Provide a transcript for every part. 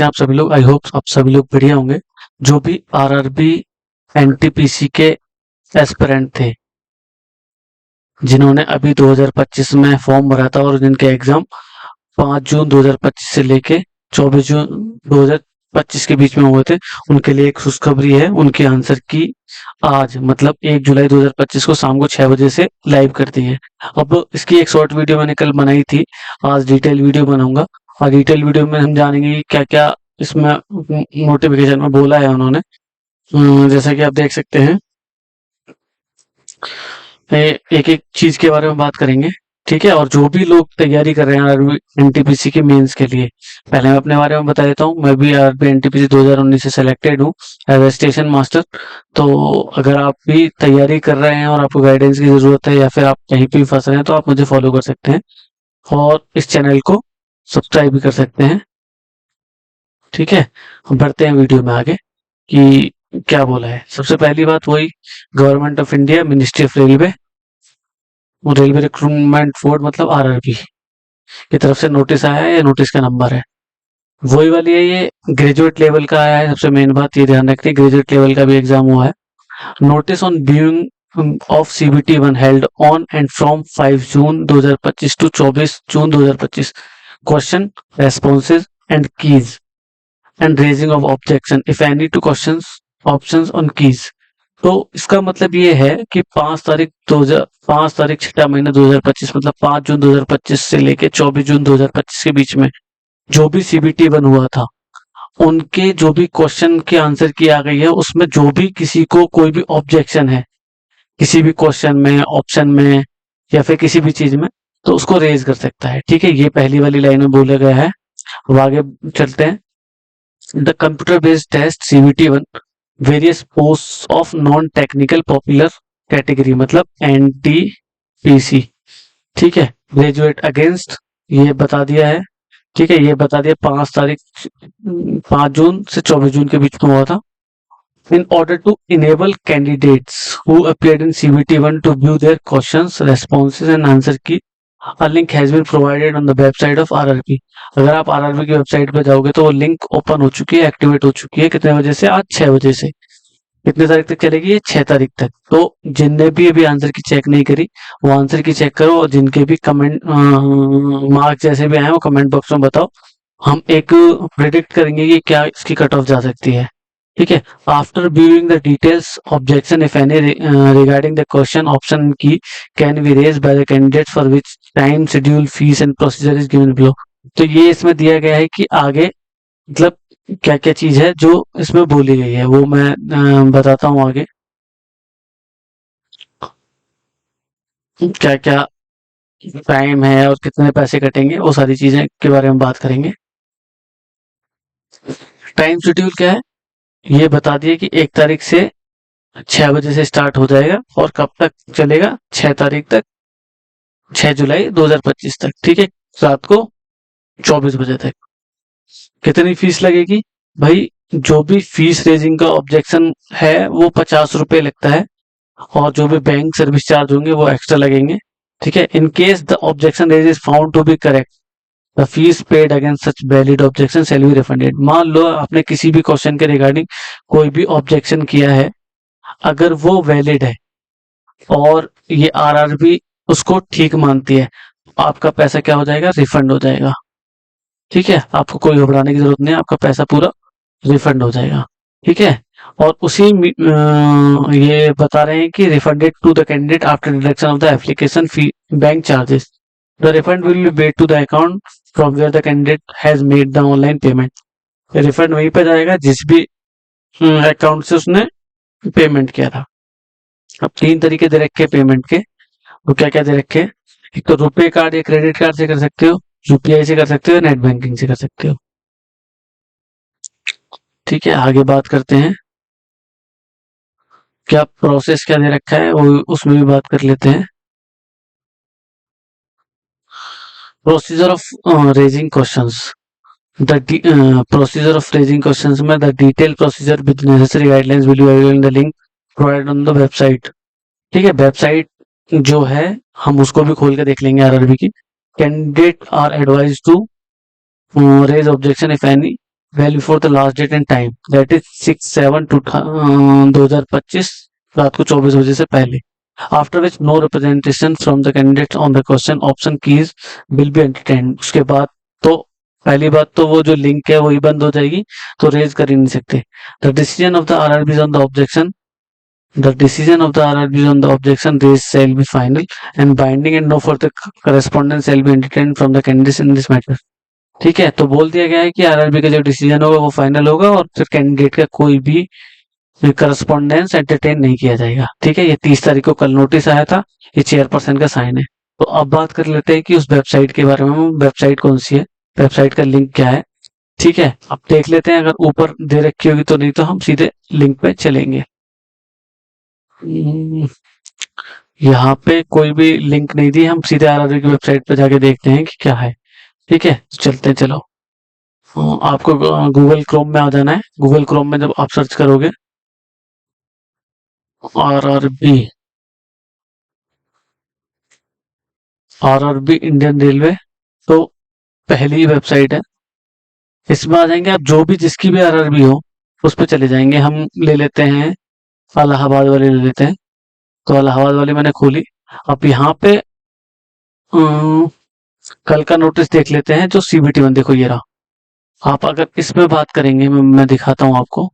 आप सभी लोग, आई होप आप सभी लोग बढ़िया होंगे। जो भी आरआरबी एनटीपीसी के एस्पिरेंट थे, जिन्होंने अभी 2025 में फॉर्म भरा था और जिनके एग्जाम 5 जून 2025 से लेके 24 जून 2025 के बीच में हुए थे, उनके लिए एक खुशखबरी है। उनके आंसर की आज मतलब 1 जुलाई 2025 को शाम को 6 बजे से लाइव कर दी है। अब इसकी एक शॉर्ट वीडियो मैंने कल बनाई थी, आज डिटेल वीडियो बनाऊंगा और डिटेल वीडियो में हम जानेंगे कि क्या क्या इसमें नोटिफिकेशन में बोला है उन्होंने। जैसा कि आप देख सकते हैं, एक एक चीज के बारे में बात करेंगे, ठीक है। और जो भी लोग तैयारी कर रहे हैं आरबी एनटीपीसी के मेंस के लिए, पहले मैं अपने बारे में बता देता हूँ। मैं भी आरबी एनटीपीसी 2019 से सिलेक्टेड हूँ एज ए स्टेशन मास्टर। तो अगर आप भी तैयारी कर रहे हैं और आपको गाइडेंस की जरूरत है या फिर आप कहीं पे भी फंस रहे हैं, तो आप मुझे फॉलो कर सकते हैं और इस चैनल को सब्सक्राइब भी कर सकते हैं, ठीक है। हम बढ़ते हैं वीडियो में आगे कि क्या बोला है। सबसे पहली बात वही, government of India, ministry of railway, railway recruitment board मतलब आरआरबी की तरफ से नोटिस आया है। ये नोटिस का नंबर है वही वाली है। ये ग्रेजुएट लेवल का आया है। सबसे मेन बात ये ध्यान रखनी, ग्रेजुएट लेवल का भी एग्जाम हुआ है। Notice on viewing of CBT 1 held on and from 5 June 2025 to 24 June 2025। Question, responses and keys and raising of objection if any to questions, options on keys. तो इसका मतलब ये है कि 5 तारीख 6 महीना 2025 मतलब 5 जून 2025 से लेके 24 जून 2025 के बीच में जो भी सीबीटी 1 हुआ था, उनके जो भी क्वेश्चन के आंसर की आ गई है, उसमें जो भी किसी को कोई भी ऑब्जेक्शन है किसी भी क्वेश्चन में, ऑप्शन में या फिर किसी भी चीज में, तो उसको रेज कर सकता है, ठीक है। ये पहली वाली लाइन में बोला गया है। अब आगे चलते हैं। The computer based test CBT 1 various post of non technical popular category मतलब एनटीपीसी, ठीक है। ग्रेजुएट अगेंस्ट, ये बता दिया है, ठीक है। ये बता दिया 5 जून से 24 जून के बीच में हुआ था। In order to enable candidates who appeared in CBT1 to view their questions, responses and answer key, a link has been provided on the website of RRB। अगर आप RRB की वेबसाइट पे जाओगे तो वो लिंक ओपन हो चुकी है, एक्टिवेट हो चुकी है। कितने बजे से? आज 6 बजे से। कितने तारीख तक चलेगी? ये 6 तारीख तक। तो जिनने भी अभी आंसर की चेक नहीं करी, वो आंसर की चेक करो और जिनके भी कमेंट मार्क्स जैसे भी आए वो कमेंट बॉक्स में बताओ। हम एक प्रिडिक्ट करेंगे कि क्या इसकी कट ऑफ जा सकती है, ठीक है। After viewing the details, objection if any regarding the question, option की can be raise by the candidate for which time, schedule, fees and procedure is given below. तो ये इसमें दिया गया है कि आगे मतलब क्या क्या चीज है जो इसमें बोली गई है, वो मैं बताता हूँ आगे क्या क्या टाइम है और कितने पैसे कटेंगे, वो सारी चीजें के बारे में बात करेंगे। टाइम शेड्यूल क्या है, ये बता दिए कि 1 तारीख से 6 बजे से स्टार्ट हो जाएगा और कब तक चलेगा? 6 तारीख तक, 6 जुलाई 2025 तक, ठीक है। रात को 24 बजे तक। कितनी फीस लगेगी भाई? जो भी फीस रेजिंग का ऑब्जेक्शन है वो 50 रुपए लगता है और जो भी बैंक सर्विस चार्ज होंगे वो एक्स्ट्रा लगेंगे, ठीक है। In case the objection raise is found to be correct, the fees paid against such valid objection shall be refunded. मान लो आपने किसी भी क्वेश्चन के रिगार्डिंग कोई भी ऑब्जेक्शन किया है, अगर वो वैलिड है और ये आरआरबी उसको ठीक मानती है, आपका पैसा क्या हो जाएगा? रिफंड हो जाएगा, ठीक है। आपको कोई घबराने की जरूरत नहीं है, आपका पैसा पूरा रिफंड हो जाएगा, ठीक है। और ये बता रहे हैं कि refunded to the candidate after deduction of the application fee bank charges, the refund will be paid to the account from where the candidate has made the online payment. Refund वहीं पे जाएगा जिस भी अकाउंट से उसने payment किया था। अब 3 तरीके दे रखे पेमेंट के, वो क्या क्या दे रखे? एक तो रुपए कार्ड या क्रेडिट कार्ड से कर सकते हो, यूपीआई से कर सकते हो, नेट बैंकिंग से कर सकते हो, ठीक है। आगे बात करते हैं क्या प्रोसेस क्या दे रखा है, वो उसमें भी बात कर लेते हैं। Procedure of raising questions, the procedure of raising questions में the detail procedure with necessary guidelines will be available in the link provided on the website, ठीक है। वेबसाइट जो है हम उसको भी खोल के देख लेंगे आरआरबी की। Candidate are advise to raise objection if any value for the last date and time that is 6/7/2025 रात को 24 बजे से पहले। After which no representation from the candidate on the question option keys will be entertained. उसके बाद तो पहली बात तो वो जो लिंक है वही बंद हो जाएगी, तो रेज कर ही नहीं सकते। The decision of the RRB on the objection The decision of the RRB on the objection raised shall be final and binding and no further correspondence shall be entertained from the candidates in this matter। ठीक है, तो बोल दिया गया है कि RRB का जो डिसीजन होगा वो फाइनल होगा और फिर कैंडिडेट का कोई भी करस्पॉन्डेंस एंटरटेन नहीं किया जाएगा। ठीक है, ये 30 तारीख को कल नोटिस आया था, ये चेयरपर्सन का साइन है। तो अब बात कर लेते हैं कि उस वेबसाइट के बारे में, वेबसाइट कौन सी है, वेबसाइट का लिंक क्या है। ठीक है, अब देख लेते हैं, अगर ऊपर दे रखी होगी तो, नहीं तो हम सीधे लिंक पे चलेंगे। यहाँ पे कोई भी लिंक नहीं दी, हम सीधे आरआरबी की वेबसाइट पे जाके देखते हैं कि क्या है। ठीक है, चलते हैं, चलो। आपको गूगल क्रोम में आ जाना है। गूगल क्रोम में जब आप सर्च करोगे आरआरबी, आरआरबी इंडियन रेलवे, तो पहली वेबसाइट है। इसमें आ जाएंगे आप, जो भी जिसकी भी आरआरबी हो उस पर चले जाएंगे। हम ले लेते हैं इलाहाबाद वाली, ले लेते हैं। तो इलाहाबाद वाली मैंने खोली। अब यहाँ पे कल का नोटिस देख लेते हैं जो सीबीटी वन, देखो ये रहा। आप अगर इस पे बात करेंगे, मैं दिखाता हूँ आपको।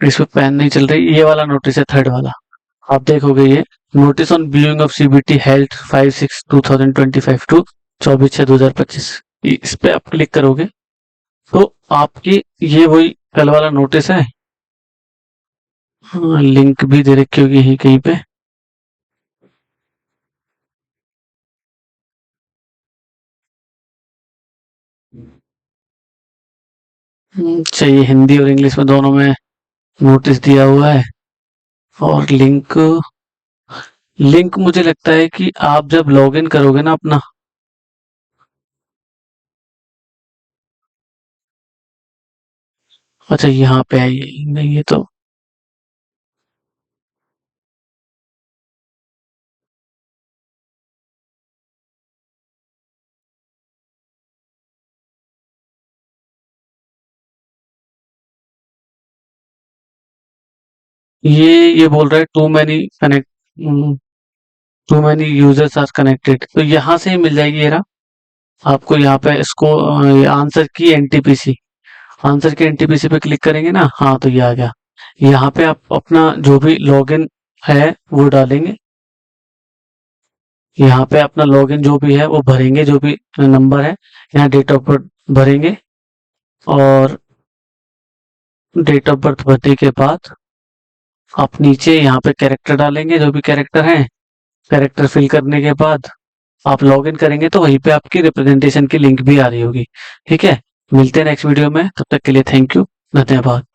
इस पे पेन नहीं चल रही, ये वाला नोटिस है, थर्ड वाला। आप देखोगे ये notice on viewing of CBT held 5/6/2025 to 24/6/2025। इस पे आप क्लिक करोगे तो आपकी ये वही कल वाला नोटिस है। हाँ, लिंक भी दे रखी होगी यहीं कहीं पे। चाहिए हिंदी और इंग्लिश में, दोनों में नोटिस दिया हुआ है। और लिंक, लिंक मुझे लगता है कि आप जब लॉगिन करोगे ना अपना, अच्छा यहाँ पे है ये, नहीं ये तो ये बोल रहा है too many connect, too many users are connected, तो यहाँ से ही मिल जाएगी ये रहा। आपको यहाँ पे इसको आंसर की एनटीपीसी, आंसर के एनटीपीसी पे क्लिक करेंगे ना, हाँ तो ये आ गया। यहाँ पे आप अपना जो भी लॉगिन है वो डालेंगे। यहाँ पे अपना लॉगिन जो भी है वो भरेंगे, जो भी नंबर है। यहाँ डेट ऑफ बर्थ भरेंगे और डेट ऑफ बर्थ भरने के बाद आप नीचे यहाँ पे कैरेक्टर डालेंगे, जो भी कैरेक्टर है। कैरेक्टर फिल करने के बाद आप लॉगिन करेंगे तो वहीं पे आपकी रिप्रेजेंटेशन की लिंक भी आ रही होगी। ठीक है, मिलते हैं नेक्स्ट वीडियो में, तब तक के लिए थैंक यू, धन्यवाद।